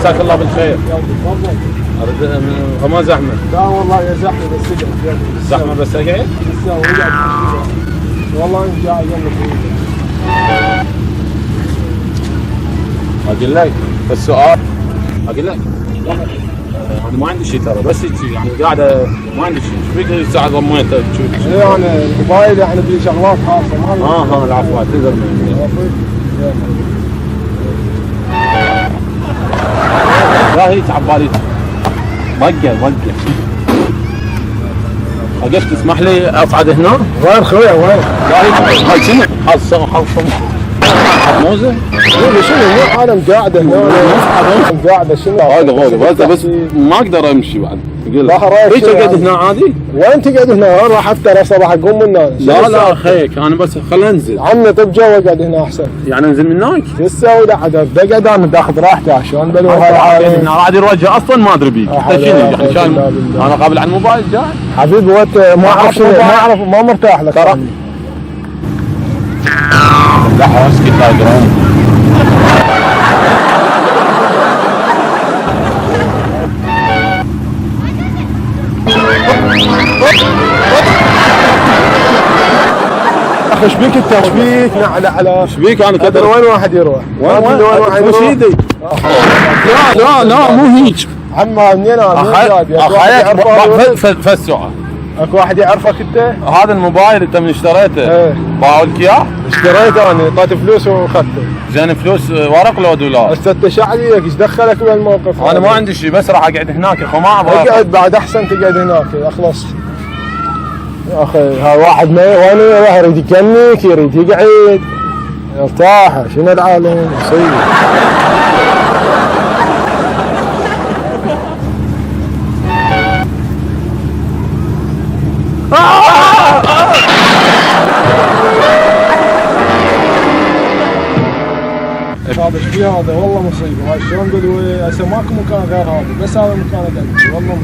مساك الله بالخير. تفضل. اريد ما زحمه. لا والله يا زحمه بس اقعد. زحمه بس اقعد؟ لسه وقعد. والله انت قاعد جنبك. اقول لك بس سؤال. اقول لك انا ما عندي شيء ترى، بس هيك يعني قاعده ما عندي شيء. ايش فيك الساعه ضميتها تشوف؟ يعني الموبايل يعني في شغلات خاصه ما العفو اعتذر مني. لا هيك عبالي ضقه اقف. تسمح لي اصعد هنا؟ وين خويا وين؟ لا هيك هاي شنو؟ حط موزه؟ شنو مو حالا قاعده هنا قاعده شنو؟ واقف بس ما اقدر امشي بعد. هيك اقعد هنا عادي؟ وين تقعد هنا؟ راح افطر صباح اقوم من هنا. لا خيك انا بس خل انزل. عمي طب جو اقعد هنا احسن. يعني انزل من هناك؟ شو تسوي؟ لا عاد بقعد انا باخذ راحتي عشان بلو هاي عادي الوجه اصلا ما ادري بيك. انت شنو يعني شايف انا قابل على الموبايل جاي؟ حبيبي وقت ما اعرف شنو ما اعرف ما مرتاح لك ترى. لا اسكت لا يقرون. ايش بيك انت؟ ايش بيك؟ على ايش بيك انا كذا وين واحد يروح؟ وين واحد يروح؟ ايدي. لا مو هيك. عمّا منين اخيك فالسؤال اكو واحد يعرفك انت؟ هذا الموبايل انت من اشتريته؟ ايه باعوا لك اياه؟ اشتريته انا اعطيت فلوس واخذته. زين فلوس ورق لو دولار؟ هسه انت شو عليك؟ ايش دخلك بهالموقف؟ انا ما عندي شيء بس راح اقعد هناك يا اخو ما ابغى اقعد بعد احسن تقعد هناك اخلص. يا اخي ها واحد ما وين يروح يريد يكنك يريد يقعد ارتاح شنو العالم يصير. هذا ايش فيه هذا والله مصيبه. هاي شلون قدوه هسه ماكو مكان غير هذا بس هذا المكان اقعد والله.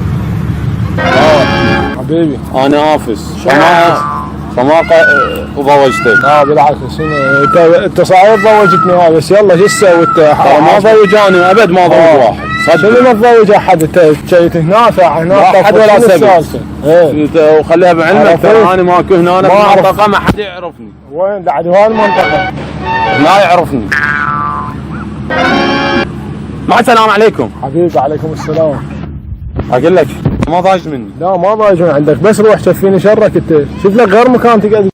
حبيبي انا افس فما ضوجتك. لا بالعكس شنو انت صحيح ضوجتني هذا بس يلا شو تسوي انت؟ ما ضوجاني ابد ما ضوج واحد. شنو ما تضوج احد؟ انت جيت هناك لا حد ولا سبب. وخليها بعلمك ترى انا ماكو هنا انا بالمنطقه ما حد يعرفني. وين بعد هالمنطقه؟ لا يعرفني. مع السلامة عليكم. حبيبي عليكم السلام. اقول لك ما ضايج مني. لا ما ضايج من عندك بس روح شفيني شرك انت. شوف لك غير مكان تقعد.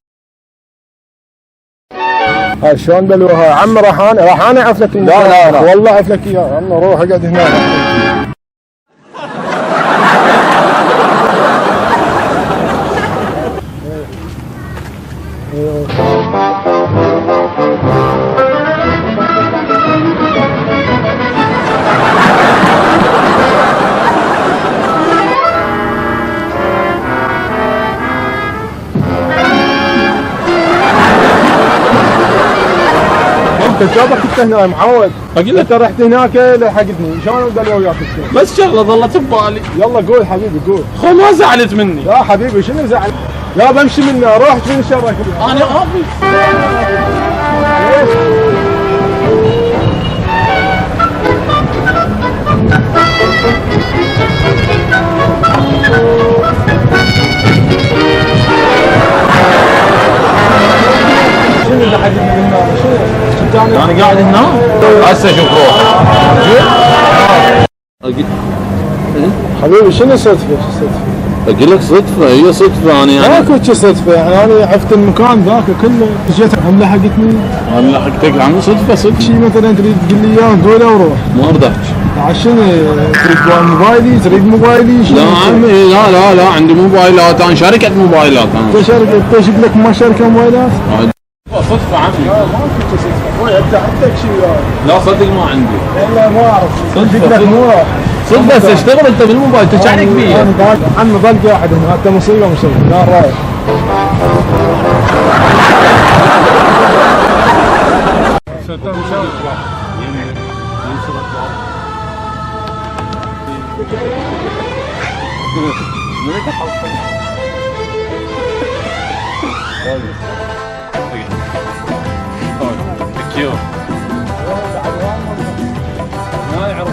هاي شلون بلوها عمي راح انا اعرف لك المكان. لا والله اعرف لك اياه. عمي روح اقعد هنا. انت جابك انت هنا معود. اقول لك انت رحت هناك لحقتني شلون قالوا وياك بس شغله ظلت ببالي. يلا قول حبيبي قول. خو ما زعلت مني. لا حبيبي شنو زعل؟ لا بمشي منه روح فين شرك. انا ابي شنو اللي حقتني من هنا؟ شنو؟ انا قاعد هنا هسه شوف روح. حبيبي شنو صدفه؟ اقول لك صدفه هي صدفه انا يعني ماكو شي صدفه يعني انا عرفت المكان ذاك كله جيت عم لحقتني. انا لحقتك عم صدفه شيء مثلا تريد تقول لي اياه قوله وروح. ما اريد احكي. عشان تريد موبايلي تريد موبايلي لا عمي لا عندي موبايلات انا شركه موبايلات انا. انت شركه انت شوف لك ما شركه موبايلات؟ صدفه عمي. لا ماكو شي صدفه اخوي انت عندك شيء. لا صدق ما عندي. والله ما اعرف صدق مو صدق بس اشتغل انت بالموبايل تشارك بيه. انا عمي ضل قاعد هنا انت مصيبه لا رايح. ما يعرف